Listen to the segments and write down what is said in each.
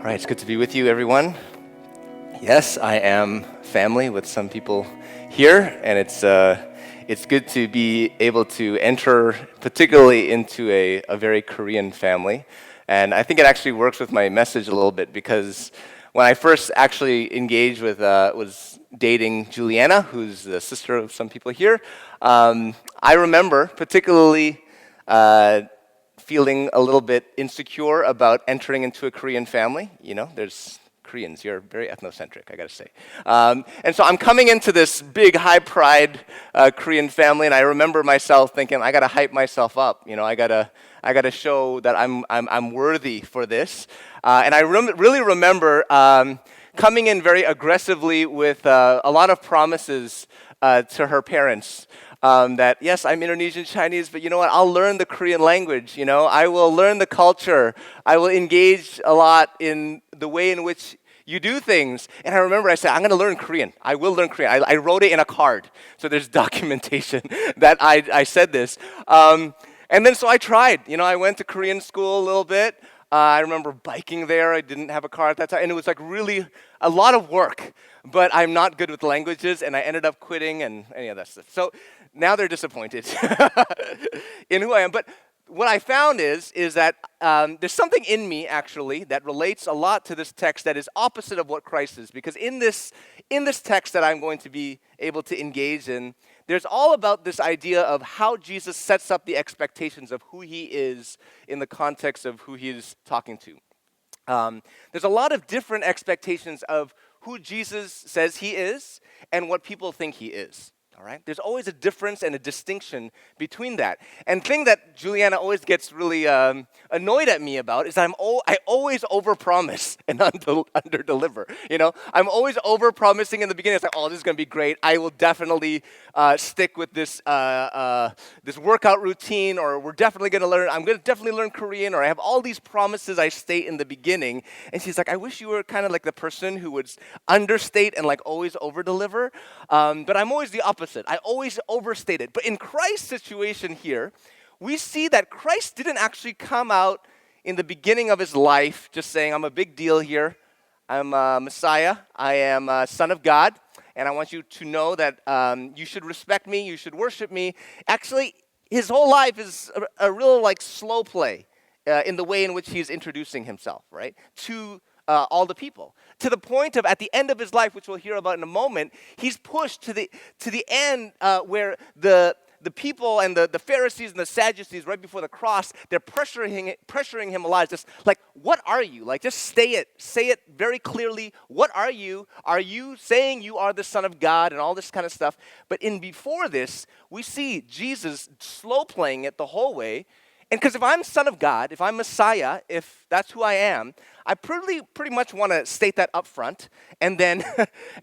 All right, it's good to be with you, everyone. Yes, I am family with some people here, and it's good to be able to enter particularly into a very Korean family. And I think it actually works with my message a little bit because when I first actually engaged with, was dating Juliana, who's the sister of some people here, I remember particularly feeling a little bit insecure about entering into a Korean family. You know, there's Koreans, you're very ethnocentric, I gotta say. And so I'm coming into this big, high pride Korean family, and I remember myself thinking, I gotta hype myself up. You know, I gotta show that I'm worthy for this. And I really remember coming in very aggressively with a lot of promises to her parents. That, yes, I'm Indonesian Chinese, but you know what? I'll learn the Korean language, you know? I will learn the culture. I will engage a lot in the way in which you do things. And I remember I said, I'm going to learn Korean. I will learn Korean. I wrote it in a card. So there's documentation that I said this. And then so I tried. You know, I went to Korean school a little bit. I remember biking there. I didn't have a car at that time. And it was like really a lot of work. But I'm not good with languages, and I ended up quitting and any of that stuff. So now they're disappointed in who I am. But what I found is that there's something in me, actually, that relates a lot to this text that is opposite of what Christ is. Because in this text that I'm going to be able to engage in, there's all about this idea of how Jesus sets up the expectations of who he is in the context of who he is talking to. There's a lot of different expectations of who Jesus says he is and what people think he is. All right? There's always a difference and a distinction between that. And the thing that Juliana always gets really annoyed at me about is I always overpromise and underdeliver. You know, I'm always overpromising in the beginning. It's like, oh, this is going to be great. I will definitely stick with this this workout routine, or we're definitely going to learn. I'm going to definitely learn Korean, or I have all these promises I state in the beginning. And she's like, I wish you were kind of like the person who would understate and like always overdeliver. But I'm always the opposite. I always overstate it. But in Christ's situation here, we see that Christ didn't actually come out in the beginning of his life just saying, I'm a big deal here. I'm a Messiah. I am a Son of God. And I want you to know that you should respect me. You should worship me. Actually, his whole life is a real like slow play in the way in which he's introducing himself, right, to all the people, to the point of at the end of his life, which we'll hear about in a moment, he's pushed to the end where the people and the Pharisees and the Sadducees right before the cross, they're pressuring him alive. Just like, what are you? Like, just say it very clearly. What are you? Are you saying you are the Son of God and all this kind of stuff? But before this, we see Jesus slow playing it the whole way. And because if I'm Son of God, if I'm Messiah, if that's who I am, I pretty much want to state that up front and then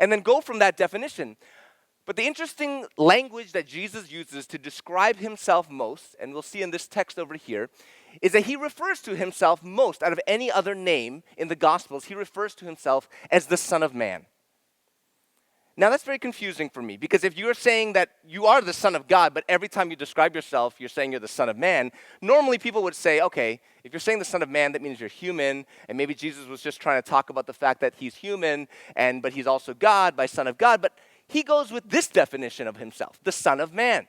and then go from that definition. But the interesting language that Jesus uses to describe himself most, and we'll see in this text over here, is that he refers to himself most out of any other name in the Gospels. He refers to himself as the Son of Man. Now, that's very confusing for me, because if you're saying that you are the Son of God, but every time you describe yourself, you're saying you're the Son of Man, normally people would say, okay, if you're saying the Son of Man, that means you're human, and maybe Jesus was just trying to talk about the fact that he's human, but he's also God by Son of God, but he goes with this definition of himself, the Son of Man.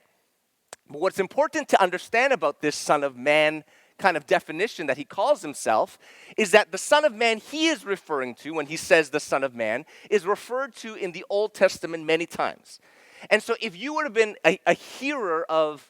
But what's important to understand about this Son of Man kind of definition that he calls himself is that the Son of Man he is referring to when he says the Son of Man is referred to in the Old Testament many times. And so if you would have been a hearer of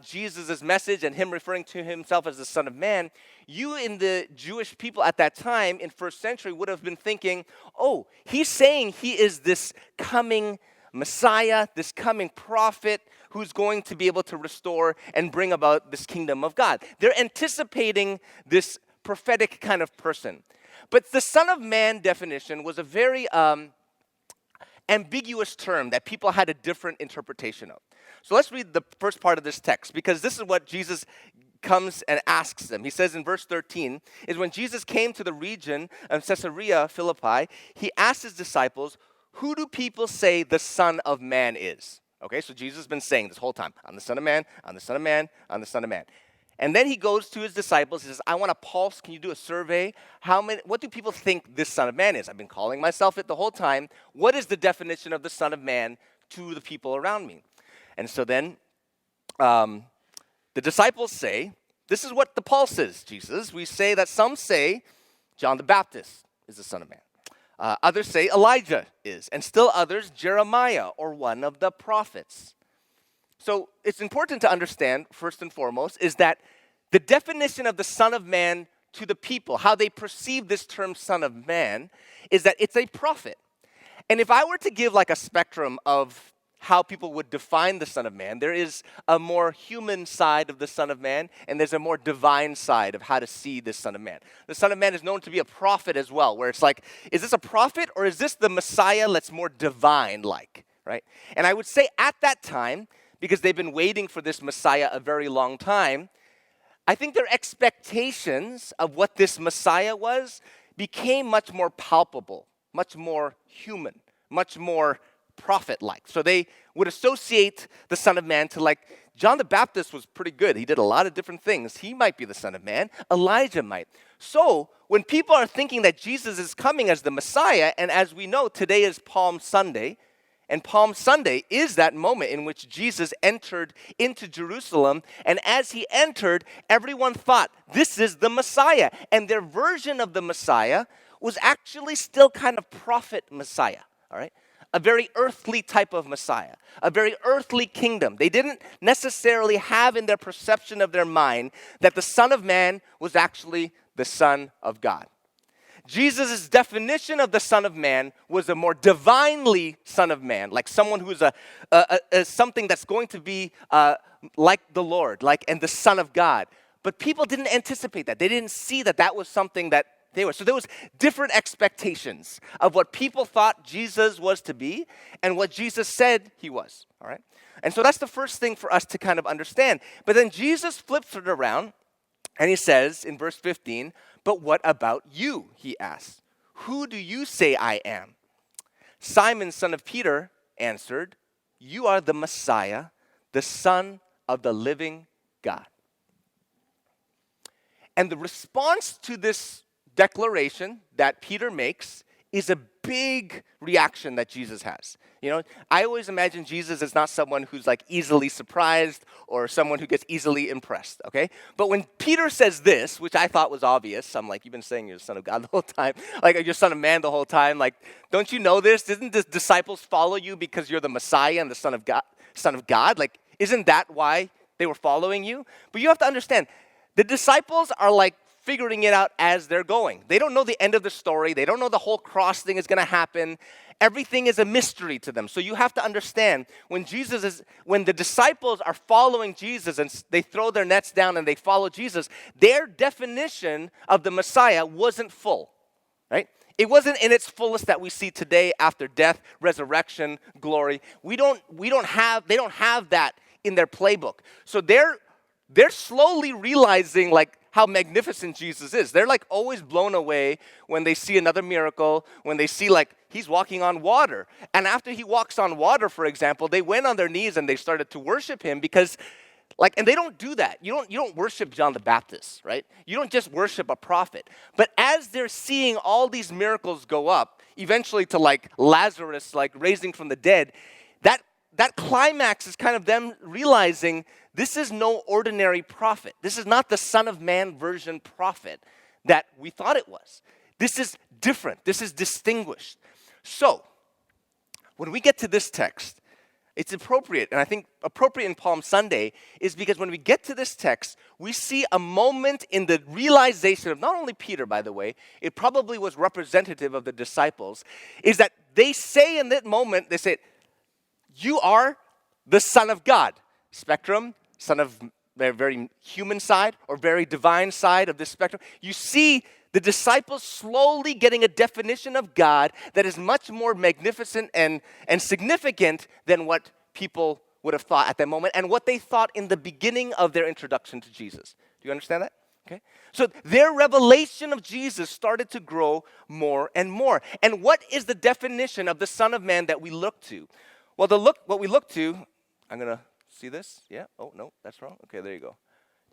Jesus' message and him referring to himself as the Son of Man, you in the Jewish people at that time in first century would have been thinking, oh, he's saying he is this coming Messiah, this coming prophet who's going to be able to restore and bring about this kingdom of God. They're anticipating this prophetic kind of person. But the Son of Man definition was a very ambiguous term that people had a different interpretation of. So let's read the first part of this text, because this is what Jesus comes and asks them. He says in verse 13, is when Jesus came to the region of Caesarea Philippi, he asked his disciples, who do people say the Son of Man is? Okay, so Jesus has been saying this whole time, I'm the Son of Man, I'm the Son of Man, I'm the Son of Man. And then he goes to his disciples. He says, I want a pulse. Can you do a survey? What do people think this Son of Man is? I've been calling myself it the whole time. What is the definition of the Son of Man to the people around me? And so then the disciples say, this is what the pulse is, Jesus. We say that some say John the Baptist is the Son of Man. Others say Elijah is. And still others, Jeremiah or one of the prophets. So it's important to understand, first and foremost, is that the definition of the Son of Man to the people, how they perceive this term Son of Man, is that it's a prophet. And if I were to give like a spectrum of how people would define the Son of Man, there is a more human side of the Son of Man, and there's a more divine side of how to see this Son of Man. The Son of Man is known to be a prophet as well, where it's like, is this a prophet or is this the Messiah that's more divine-like, right? And I would say at that time, because they've been waiting for this Messiah a very long time, I think their expectations of what this Messiah was became much more palpable, much more human, much more prophet-like. So they would associate the Son of Man to like, John the Baptist was pretty good. He did a lot of different things. He might be the Son of Man. Elijah might. So when people are thinking that Jesus is coming as the Messiah, and as we know, today is Palm Sunday, and Palm Sunday is that moment in which Jesus entered into Jerusalem, and as he entered, everyone thought, this is the Messiah. And their version of the Messiah was actually still kind of prophet Messiah, all right? A very earthly type of Messiah, a very earthly kingdom. They didn't necessarily have in their perception of their mind that the Son of Man was actually the Son of God. Jesus' definition of the Son of Man was a more divinely Son of Man, like someone who's something that's going to be like the Lord, and the Son of God. But people didn't anticipate that. They didn't see that that was something that they were. So there was different expectations of what people thought Jesus was to be and what Jesus said he was, all right? And so that's the first thing for us to kind of understand. But then Jesus flips it around and he says in verse 15, but what about you, he asks. Who do you say I am? Simon, son of Peter, answered, you are the Messiah, the Son of the living God. And the response to this declaration that Peter makes is a big reaction that Jesus has. You know, I always imagine Jesus as not someone who's like easily surprised or someone who gets easily impressed, okay? But when Peter says this, which I thought was obvious, I'm like, you've been saying you're the Son of God the whole time, like you're Son of Man the whole time, like, don't you know this? Didn't the disciples follow you because you're the Messiah and the Son of God? Like, isn't that why they were following you? But you have to understand, the disciples are like figuring it out as they're going. They don't know the end of the story. They don't know the whole cross thing is going to happen. Everything is a mystery to them. So you have to understand when the disciples are following Jesus and they throw their nets down and they follow Jesus, their definition of the Messiah wasn't full, right? It wasn't in its fullest that we see today after death, resurrection, glory. They don't have that in their playbook. So they're slowly realizing like how magnificent Jesus is. They're like always blown away when they see another miracle, when they see like he's walking on water. And after he walks on water, for example, they went on their knees and they started to worship him because and they don't do that. You don't worship John the Baptist, right? You don't just worship a prophet. But as they're seeing all these miracles go up, eventually to like Lazarus, like raising from the dead, that climax is kind of them realizing this is no ordinary prophet. This is not the Son of Man version prophet that we thought it was. This is different. This is distinguished. So, when we get to this text, it's appropriate, and I think appropriate in Palm Sunday is because when we get to this text, we see a moment in the realization of not only Peter, by the way, it probably was representative of the disciples, is that they say in that moment, they say, you are the Son of God. Spectrum, Son of the very human side or very divine side of this spectrum. You see the disciples slowly getting a definition of God that is much more magnificent and significant than what people would have thought at that moment and what they thought in the beginning of their introduction to Jesus. Do you understand that? Okay. So their revelation of Jesus started to grow more and more. And what is the definition of the Son of Man that we look to? Well, what we look to, I'm going to see this. Yeah. Oh, no, that's wrong. Okay, there you go.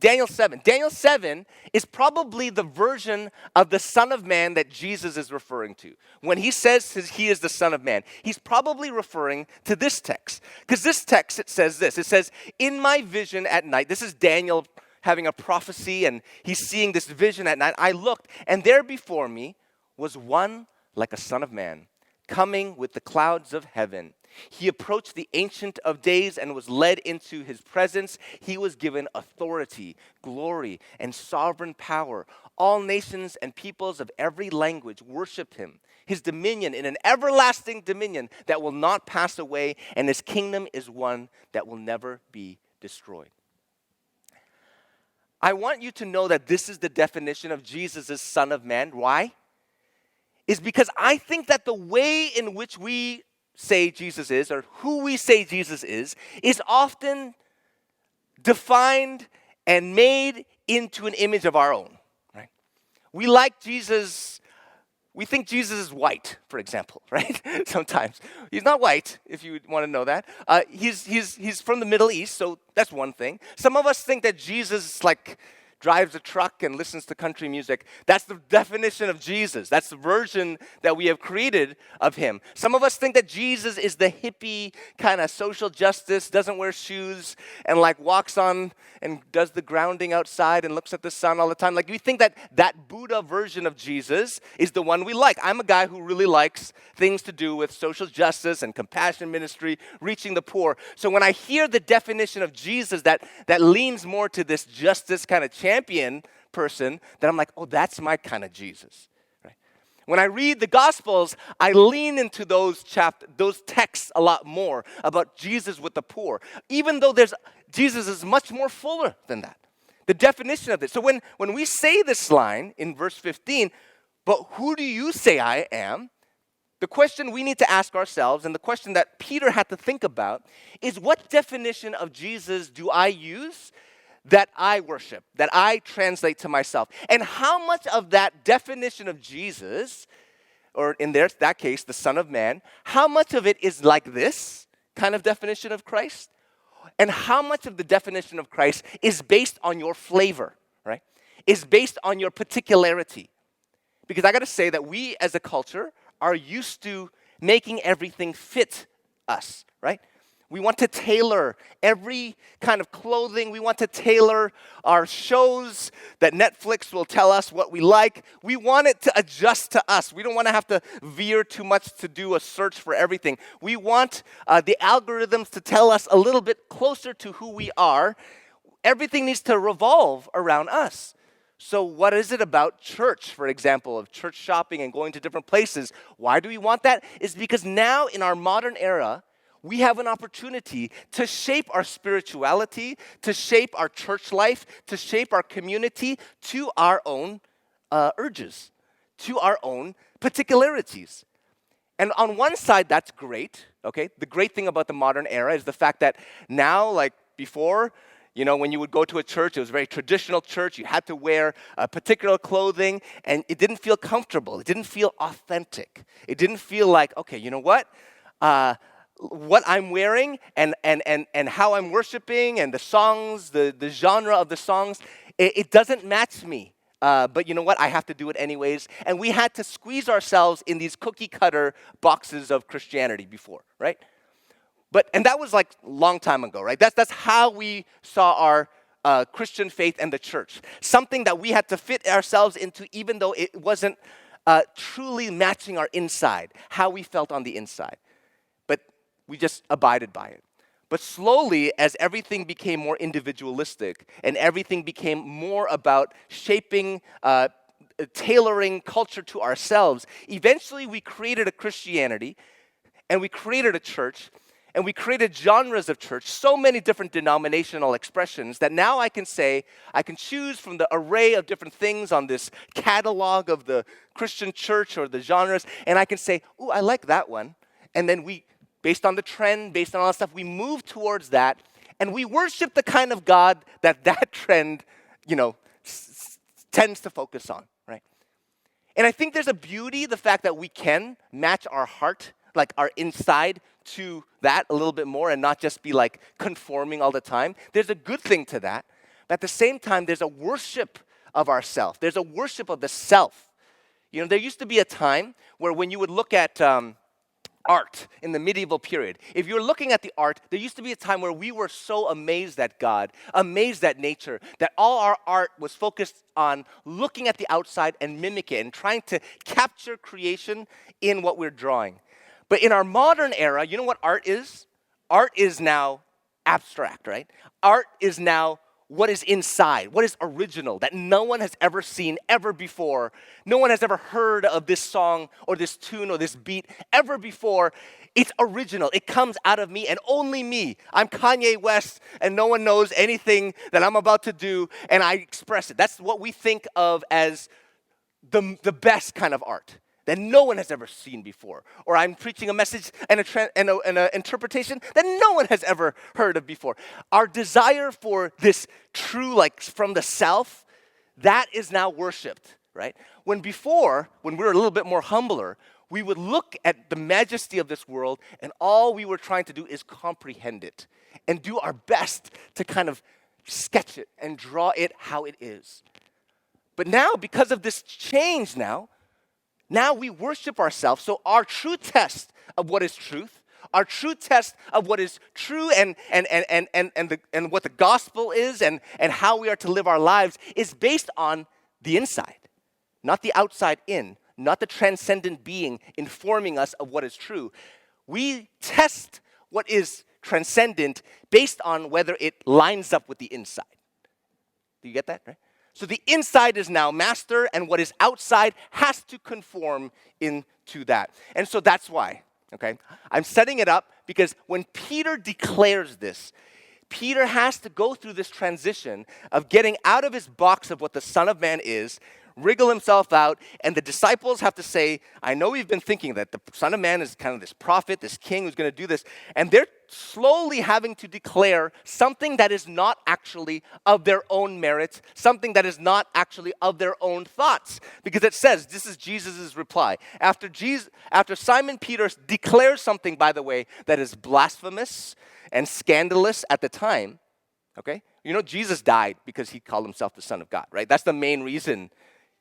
Daniel 7. Daniel 7 is probably the version of the Son of Man that Jesus is referring to. When he says he is the Son of Man, he's probably referring to this text. Because this text, it says this. It says, in my vision at night, this is Daniel having a prophecy, and he's seeing this vision at night. I looked, and there before me was one like a son of man, coming with the clouds of heaven. He approached the Ancient of Days and was led into his presence. He was given authority, glory, and sovereign power. All nations and peoples of every language worshiped him. His dominion in an everlasting dominion that will not pass away, and his kingdom is one that will never be destroyed. I want you to know that this is the definition of Jesus as Son of Man. Why? Is because I think that the way in which we say Jesus is, or who we say Jesus is often defined and made into an image of our own. Right? We like Jesus. We think Jesus is white, for example, right? Sometimes. He's not white, if you want to know that. He's from the Middle East, so that's one thing. Some of us think that Jesus, drives a truck and listens to country music. That's the definition of Jesus. That's the version that we have created of him. Some of us think that Jesus is the hippie kind of social justice, doesn't wear shoes, and walks on and does the grounding outside and looks at the sun all the time. We think that that Buddha version of Jesus is the one we like. I'm a guy who really likes things to do with social justice and compassion ministry, reaching the poor. So when I hear the definition of Jesus that leans more to this justice kind of champion person, then I'm like, oh, that's my kind of Jesus. Right? When I read the Gospels, I lean into those texts a lot more about Jesus with the poor, even though Jesus is much more fuller than that. The definition of this. So when we say this line in verse 15, but who do you say I am? The question we need to ask ourselves, and the question that Peter had to think about, is what definition of Jesus do I use that I worship, that I translate to myself? And how much of that definition of Jesus, or in that case, the Son of Man, how much of it is like this kind of definition of Christ? And how much of the definition of Christ is based on your flavor, right? Is based on your particularity? Because I got to say that we as a culture are used to making everything fit us, right? We want to tailor every kind of clothing. We want to tailor our shows that Netflix will tell us what we like. We want it to adjust to us. We don't want to have to veer too much to do a search for everything. We want the algorithms to tell us a little bit closer to who we are. Everything needs to revolve around us. So what is it about church, for example, of church shopping and going to different places? Why do we want that? It's because now in our modern era, we have an opportunity to shape our spirituality, to shape our church life, to shape our community to our own urges, to our own particularities. And on one side, that's great, okay? The great thing about the modern era is the fact that now, before, when you would go to a church, it was a very traditional church. You had to wear particular clothing, and it didn't feel comfortable. It didn't feel authentic. It didn't feel like, okay, you know what? What I'm wearing and how I'm worshiping and the songs, the genre of the songs, it doesn't match me. But you know what? I have to do it anyways. And we had to squeeze ourselves in these cookie cutter boxes of Christianity before, right? And that was a long time ago, right? That's how we saw our Christian faith and the church. Something that we had to fit ourselves into even though it wasn't truly matching our inside, how we felt on the inside. But we just abided by it. But slowly, as everything became more individualistic and everything became more about shaping, tailoring culture to ourselves, eventually we created a Christianity and we created a church and we created genres of church, so many different denominational expressions that now I can say, I can choose from the array of different things on this catalog of the Christian church or the genres, and I can say, ooh, I like that one. And then we, based on the trend, based on all that stuff, we move towards that, and we worship the kind of God that trend, tends to focus on, right? And I think there's a beauty, the fact that we can match our heart, our inside, to that a little bit more and not just be conforming all the time. There's a good thing to that. But at the same time, there's a worship of ourself. There's a worship of the self. You know, there used to be a time where when you would look at art in the medieval period, if you were looking at the art, there used to be a time where we were so amazed at God, amazed at nature, that all our art was focused on looking at the outside and mimic it and trying to capture creation in what we're drawing. But in our modern era, you know what art is? Art is now abstract, right? Art is now what is inside, what is original, that no one has ever seen ever before. No one has ever heard of this song or this tune or this beat ever before. It's original. It comes out of me and only me. I'm Kanye West and no one knows anything that I'm about to do and I express it. That's what we think of as the best kind of art that no one has ever seen before. Or I'm preaching a message and an interpretation that no one has ever heard of before. Our desire for this true, like from the self, that is now worshipped, right? When before, when we were a little bit more humbler, we would look at the majesty of this world and all we were trying to do is comprehend it and do our best to kind of sketch it and draw it how it is. But now, because of this change now we worship ourselves. So our true test of what is truth, our true test of what is true and what the gospel is and how we are to live our lives is based on the inside, not the outside in, not the transcendent being informing us of what is true. We test what is transcendent based on whether it lines up with the inside. Do you get that, right? So the inside is now master, and what is outside has to conform into that. And so that's why, okay? I'm setting it up because when Peter declares this, Peter has to go through this transition of getting out of his box of what the Son of Man is, wriggle himself out, and the disciples have to say, I know we've been thinking that the Son of Man is kind of this prophet, this king who's going to do this, and they're slowly having to declare something that is not actually of their own merit, something that is not actually of their own thoughts. Because it says, this is Jesus' reply. After Simon Peter declares something, by the way, that is blasphemous and scandalous at the time, okay? You know, Jesus died because he called himself the Son of God, right? That's the main reason.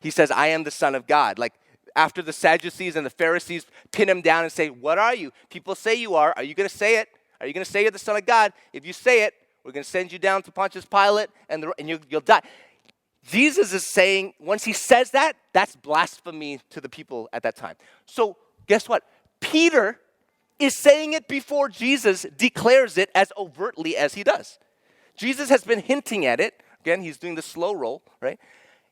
He says, I am the Son of God. Like, after the Sadducees and the Pharisees pin him down and say, what are you? People say you are. Are you going to say it? Are you going to say you're the Son of God? If you say it, we're going to send you down to Pontius Pilate and you'll die. Jesus is saying, once he says that, that's blasphemy to the people at that time. So guess what? Peter is saying it before Jesus declares it as overtly as he does. Jesus has been hinting at it. Again, he's doing the slow roll, right?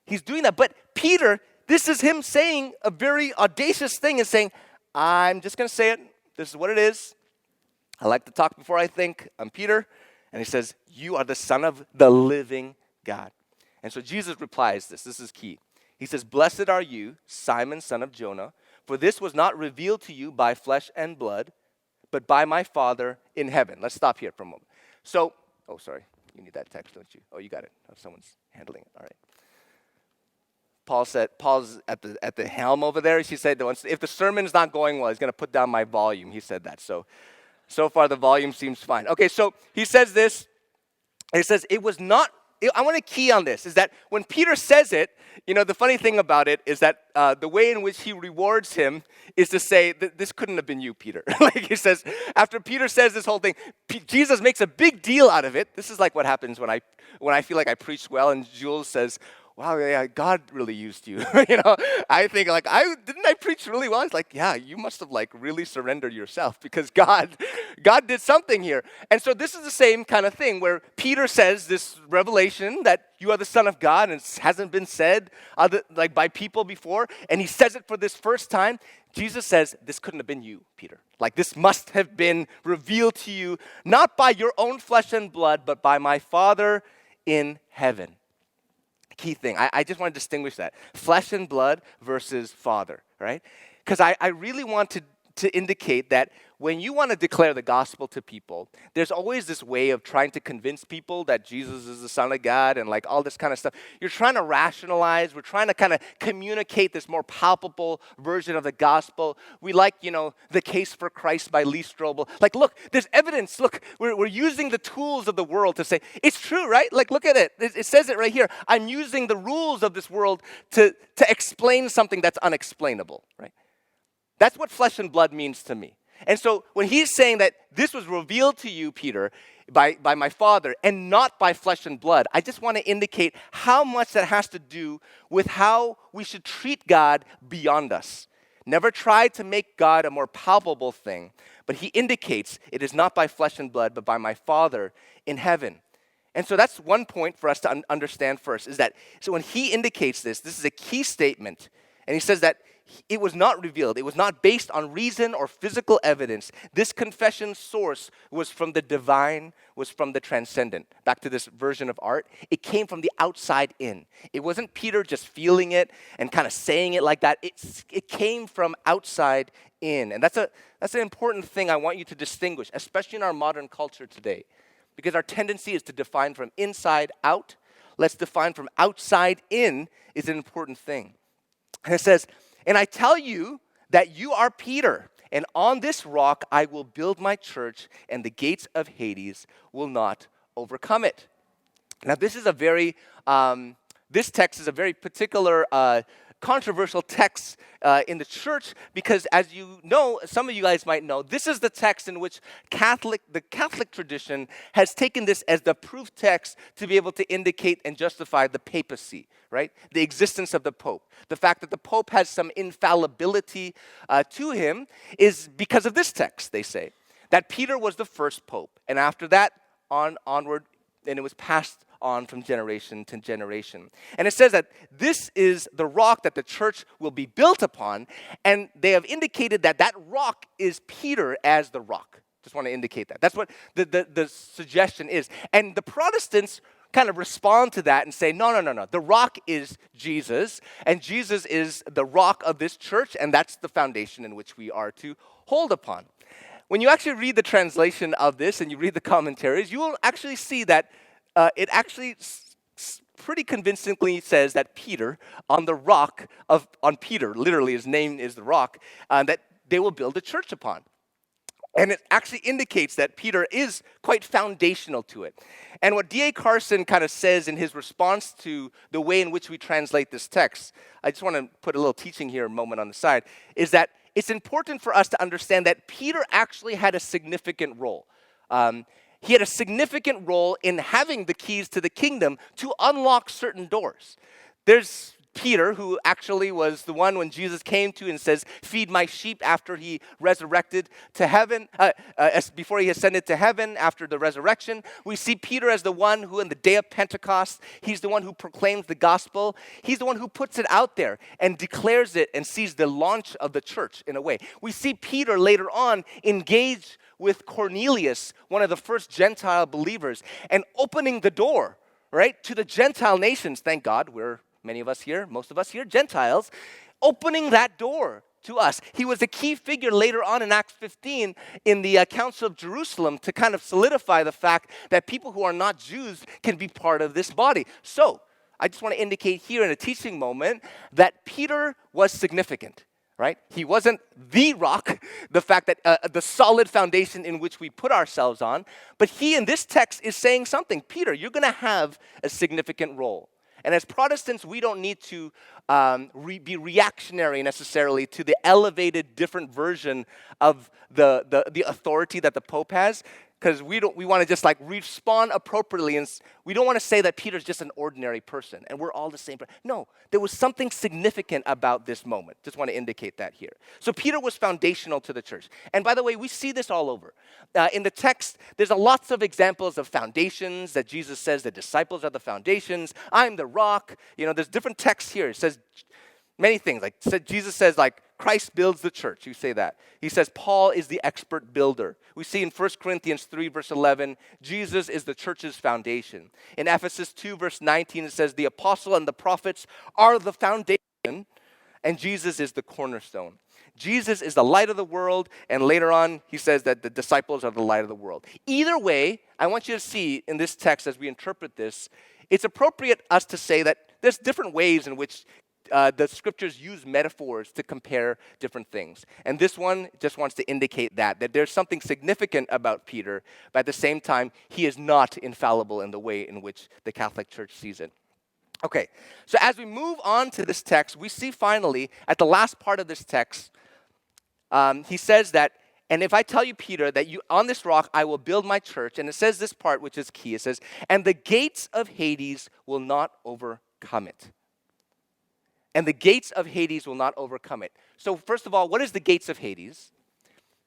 He's doing that. But Peter, this is him saying a very audacious thing and saying, I'm just going to say it. This is what it is. I like to talk before I think. I'm Peter. And he says, you are the Son of the living God. And so Jesus replies this. This is key. He says, blessed are you, Simon, son of Jonah, for this was not revealed to you by flesh and blood, but by my Father in heaven. Let's stop here for a moment. So, oh, sorry. You need that text, don't you? Oh, you got it. Oh, someone's handling it. All right. Paul's at the helm over there. He said, if the sermon's not going well, he's going to put down my volume. He said that. So far, the volume seems fine. Okay, so he says this. He says, it was not, I want to key on this, is that when Peter says it, you know, the funny thing about it is that the way in which he rewards him is to say, this couldn't have been you, Peter. Like he says, after Peter says this whole thing, Jesus makes a big deal out of it. This is like what happens when I feel like I preach well and Jules says, wow, yeah, God really used you. You know, I think like, didn't I preach really well? It's like, yeah, you must have like really surrendered yourself because God did something here. And so this is the same kind of thing where Peter says this revelation that you are the Son of God and it hasn't been said like by people before. And he says it for this first time. Jesus says, this couldn't have been you, Peter. Like this must have been revealed to you, not by your own flesh and blood, but by my Father in heaven. Key thing. I just want to distinguish that. Flesh and blood versus Father, right? Because I really want to indicate that when you want to declare the gospel to people, there's always this way of trying to convince people that Jesus is the Son of God and like all this kind of stuff. You're trying to rationalize. We're trying to kind of communicate this more palpable version of the gospel. We like, The Case for Christ by Lee Strobel. Like, look, there's evidence. Look, we're using the tools of the world to say, it's true, right? Like, look at it. It says it right here. I'm using the rules of this world to explain something that's unexplainable, right? That's what flesh and blood means to me. And so when he's saying that this was revealed to you, Peter, by my Father, and not by flesh and blood, I just want to indicate how much that has to do with how we should treat God beyond us. Never try to make God a more palpable thing, but he indicates it is not by flesh and blood, but by my Father in heaven. And so that's one point for us to understand first, is that so when he indicates this is a key statement, and he says that it was not revealed. It was not based on reason or physical evidence. This confession's source was from the divine, was from the transcendent. Back to this version of art. It came from the outside in. It wasn't Peter just feeling it and kind of saying it like that. It came from outside in. And that's an important thing I want you to distinguish, especially in our modern culture today. Because our tendency is to define from inside out. Let's define from outside in is an important thing. And it says, and I tell you that you are Peter, and on this rock I will build my church, and the gates of Hades will not overcome it. Now, this is this text is a very particular controversial text in the church because, as you know, some of you guys might know, this is the text in which the Catholic tradition has taken this as the proof text to be able to indicate and justify the papacy, right? The existence of the Pope. The fact that the Pope has some infallibility to him is because of this text, they say, that Peter was the first Pope. And after that, onward, and it was passed on from generation to generation. And it says that this is the rock that the church will be built upon, and they have indicated that that rock is Peter as the rock. Just want to indicate that. That's what the suggestion is. And the Protestants kind of respond to that and say, no. The rock is Jesus, and Jesus is the rock of this church, and that's the foundation in which we are to hold upon. When you actually read the translation of this and you read the commentaries, you will actually see that it actually pretty convincingly says that Peter, on Peter, literally his name is the rock, that they will build a church upon. And it actually indicates that Peter is quite foundational to it. And what D.A. Carson kind of says in his response to the way in which we translate this text, I just want to put a little teaching here a moment on the side, is that it's important for us to understand that Peter actually had a significant role. He had a significant role in having the keys to the kingdom to unlock certain doors. There's Peter, who actually was the one when Jesus came to and says, feed my sheep after he resurrected to heaven, before he ascended to heaven after the resurrection. We see Peter as the one who in the day of Pentecost, he's the one who proclaims the gospel. He's the one who puts it out there and declares it and sees the launch of the church in a way. We see Peter later on engage with Cornelius, one of the first Gentile believers, and opening the door, right, to the Gentile nations. Thank God, most of us here, Gentiles, opening that door to us. He was a key figure later on in Acts 15 in the Council of Jerusalem to kind of solidify the fact that people who are not Jews can be part of this body. So, I just want to indicate here in a teaching moment that Peter was significant. Right? He wasn't the rock, the fact that the solid foundation in which we put ourselves on, but he in this text is saying something. Peter, you're going to have a significant role. And as Protestants, we don't need to be reactionary necessarily to the elevated, different version of the authority that the Pope has. Because we want to just like respond appropriately, and we don't want to say that Peter's just an ordinary person and we're all the same. No, there was something significant about this moment. Just want to indicate that here. So Peter was foundational to the church. And by the way, we see this all over. In the text, there's lots of examples of foundations that Jesus says the disciples are the foundations. I'm the rock. There's different texts here. It says many things. Jesus says Christ builds the church. You say that. He says Paul is the expert builder. We see in 1 Corinthians 3, verse 11, Jesus is the church's foundation. In Ephesus 2, verse 19, it says the apostle and the prophets are the foundation, and Jesus is the cornerstone. Jesus is the light of the world, and later on he says that the disciples are the light of the world. Either way, I want you to see in this text as we interpret this, it's appropriate us to say that there's different ways in which the scriptures use metaphors to compare different things. And this one just wants to indicate that there's something significant about Peter, but at the same time, he is not infallible in the way in which the Catholic Church sees it. Okay, so as we move on to this text, we see finally, at the last part of this text, he says that, and if I tell you, Peter, that you on this rock I will build my church, and it says this part, which is key, it says, and the gates of Hades will not overcome it. And the gates of Hades will not overcome it. So first of all, what is the gates of Hades?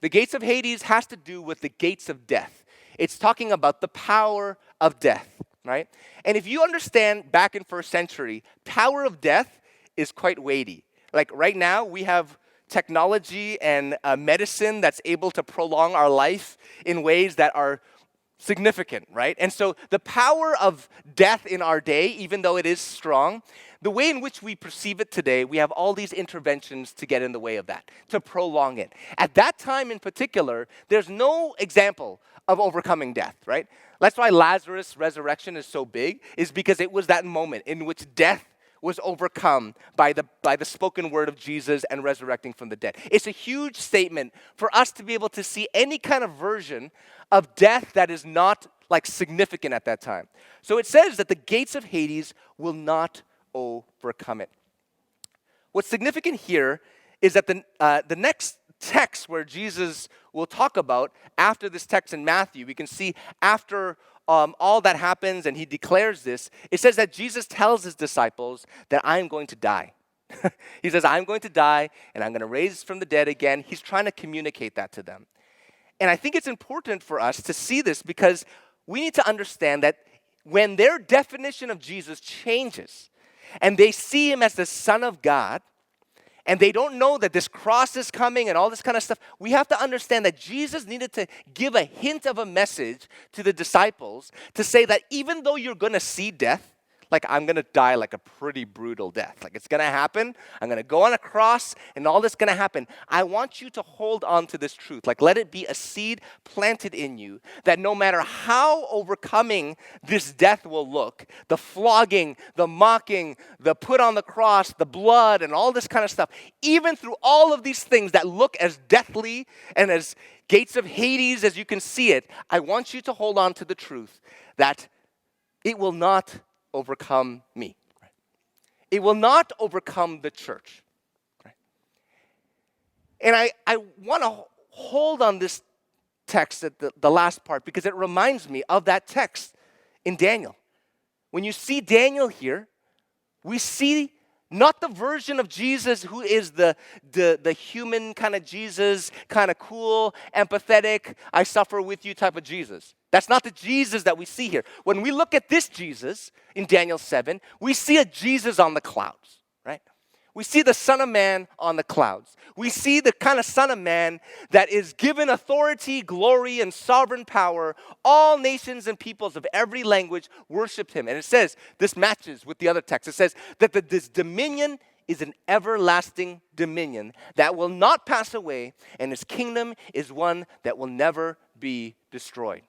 The gates of Hades has to do with the gates of death. It's talking about the power of death, right? And if you understand back in first century, power of death is quite weighty. Like right now, we have technology and medicine that's able to prolong our life in ways that are significant, right? And so the power of death in our day, even though it is strong, the way in which we perceive it today, we have all these interventions to get in the way of that, to prolong it. At that time in particular, there's no example of overcoming death, right? That's why Lazarus' resurrection is so big, is because it was that moment in which death was overcome by the spoken word of Jesus and resurrecting from the dead. It's a huge statement for us to be able to see any kind of version of death that is not like significant at that time. So it says that the gates of Hades will not overcome it. What's significant here is that the next text where Jesus will talk about, after this text in Matthew, we can see after all that happens and he declares this, it says that Jesus tells his disciples that I am going to die. He says, I'm going to die and I'm going to raise from the dead again. He's trying to communicate that to them. And I think it's important for us to see this because we need to understand that when their definition of Jesus changes and they see him as the Son of God, and they don't know that this cross is coming and all this kind of stuff, we have to understand that Jesus needed to give a hint of a message to the disciples to say that even though you're going to see death, like I'm going to die like a pretty brutal death. Like it's going to happen. I'm going to go on a cross and all this is going to happen. I want you to hold on to this truth. Like let it be a seed planted in you that no matter how overcoming this death will look, the flogging, the mocking, the put on the cross, the blood and all this kind of stuff, even through all of these things that look as deathly and as gates of Hades as you can see it, I want you to hold on to the truth that it will not overcome me. Right? It will not overcome the church. Right? And I want to hold on this text at the last part because it reminds me of that text in Daniel. When you see Daniel here, we see not the version of Jesus who is the human kind of Jesus, kind of cool, empathetic, I suffer with you type of Jesus. That's not the Jesus that we see here. When we look at this Jesus in Daniel 7, we see a Jesus on the clouds, right? We see the Son of Man on the clouds. We see the kind of Son of Man that is given authority, glory, and sovereign power. All nations and peoples of every language worship him. And it says, this matches with the other text. It says that this dominion is an everlasting dominion that will not pass away, and his kingdom is one that will never be destroyed.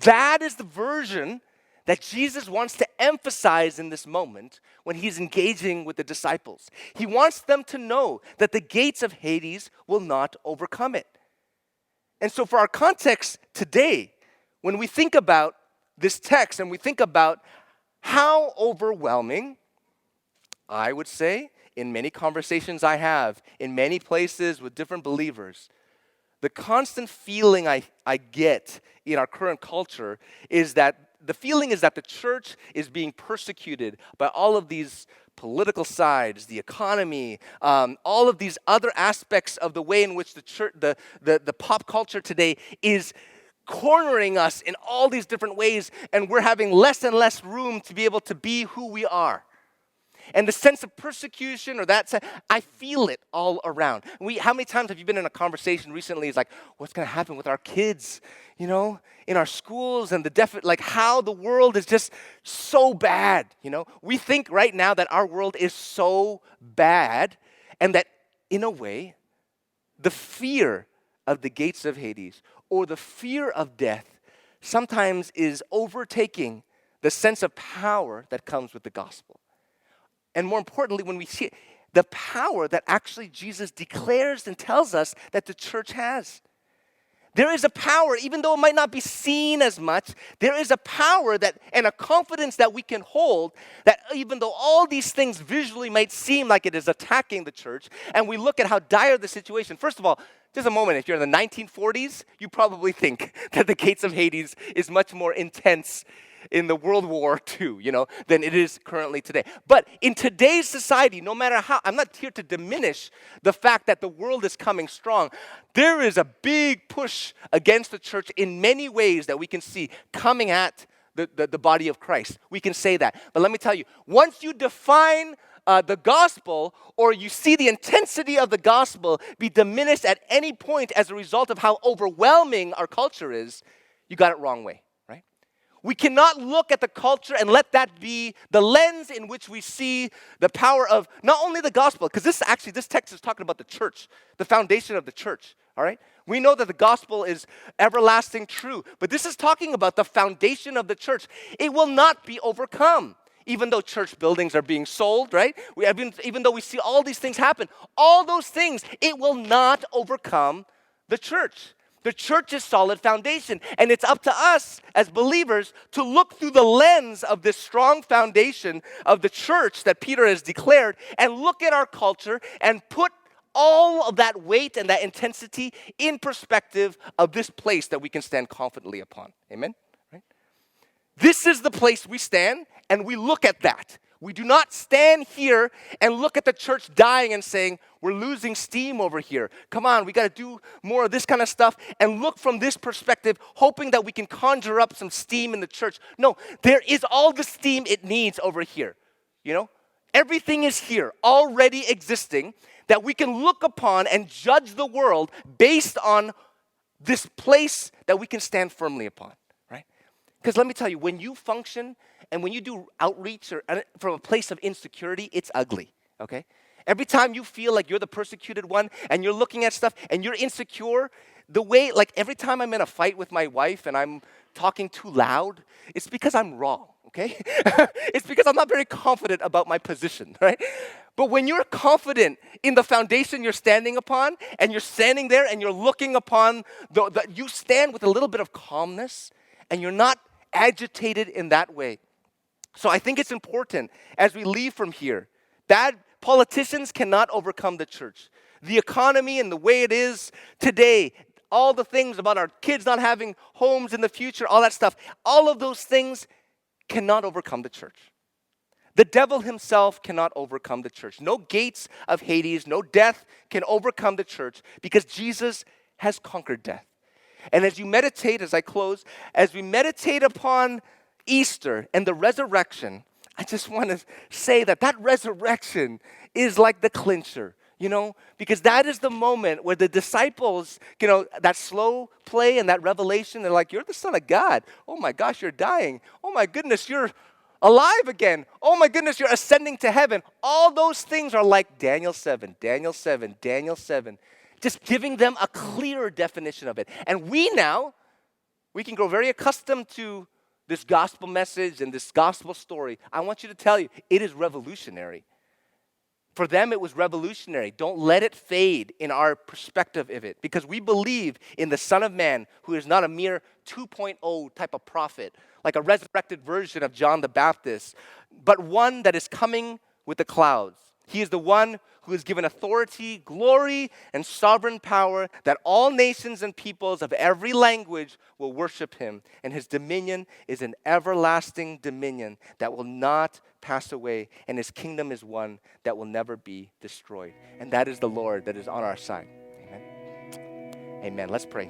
That is the version that Jesus wants to emphasize in this moment when he's engaging with the disciples. He wants them to know that the gates of Hades will not overcome it. And so for our context today, when we think about this text and we think about how overwhelming, I would say, in many conversations I have, in many places with different believers, the constant feeling I get in our current culture is that the feeling is that the church is being persecuted by all of these political sides, the economy, all of these other aspects of the way in which the church, the pop culture today is cornering us in all these different ways, and we're having less and less room to be able to be who we are. And the sense of persecution or that, I feel it all around. How many times have you been in a conversation recently? It's like, what's going to happen with our kids, in our schools and like how the world is just so bad, We think right now that our world is so bad and that in a way, the fear of the gates of Hades or the fear of death sometimes is overtaking the sense of power that comes with the gospel. And more importantly, when we see it, the power that actually Jesus declares and tells us that the church has. There is a power, even though it might not be seen as much, there is a power that and a confidence that we can hold that even though all these things visually might seem like it is attacking the church, and we look at how dire the situation. First of all, just a moment, if you're in the 1940s, you probably think that the gates of Hades is much more intense in the World War II, than it is currently today. But in today's society, no matter how, I'm not here to diminish the fact that the world is coming strong. There is a big push against the church in many ways that we can see coming at the body of Christ. We can say that. But let me tell you, once you define the gospel, or you see the intensity of the gospel be diminished at any point as a result of how overwhelming our culture is, you got it wrong way. We cannot look at the culture and let that be the lens in which we see the power of not only the gospel, because this text is talking about the church, the foundation of the church, all right? We know that the gospel is everlasting true, but this is talking about the foundation of the church. It will not be overcome, even though church buildings are being sold, right? Even though we see all these things happen, all those things, it will not overcome the church. The church's solid foundation. And it's up to us as believers to look through the lens of this strong foundation of the church that Peter has declared and look at our culture and put all of that weight and that intensity in perspective of this place that we can stand confidently upon. Amen? Right? This is the place we stand, and we look at that. We do not stand here and look at the church dying and saying, we're losing steam over here. Come on, we got to do more of this kind of stuff and look from this perspective, hoping that we can conjure up some steam in the church. No, there is all the steam it needs over here. Everything is here, already existing, that we can look upon and judge the world based on this place that we can stand firmly upon, right? Because let me tell you, when you function and when you do outreach or from a place of insecurity, it's ugly, okay? Every time you feel like you're the persecuted one and you're looking at stuff and you're insecure, every time I'm in a fight with my wife and I'm talking too loud, it's because I'm wrong, okay? It's because I'm not very confident about my position, right? But when you're confident in the foundation you're standing upon and you're standing there and you're looking upon, you stand with a little bit of calmness and you're not agitated in that way. So I think it's important as we leave from here that politicians cannot overcome the church. The economy and the way it is today, all the things about our kids not having homes in the future, all that stuff, all of those things cannot overcome the church. The devil himself cannot overcome the church. No gates of Hades, no death can overcome the church because Jesus has conquered death. And as you meditate, as I close, as we meditate upon Easter and the resurrection, I just want to say that resurrection is like the clincher, because that is the moment where the disciples, that slow play and that revelation, they're like, you're the Son of God. Oh my gosh, you're dying. Oh my goodness, you're alive again. Oh my goodness, you're ascending to heaven. All those things are like Daniel 7, Daniel 7, Daniel 7, just giving them a clearer definition of it. And we can grow very accustomed to this gospel message and this gospel story. I want you to tell you, it is revolutionary. For them, it was revolutionary. Don't let it fade in our perspective of it, because we believe in the Son of Man, who is not a mere 2.0 type of prophet, like a resurrected version of John the Baptist, but one that is coming with the clouds. He is the one who is given authority, glory, and sovereign power that all nations and peoples of every language will worship him. And his dominion is an everlasting dominion that will not pass away. And his kingdom is one that will never be destroyed. And that is the Lord that is on our side. Amen. Amen. Let's pray.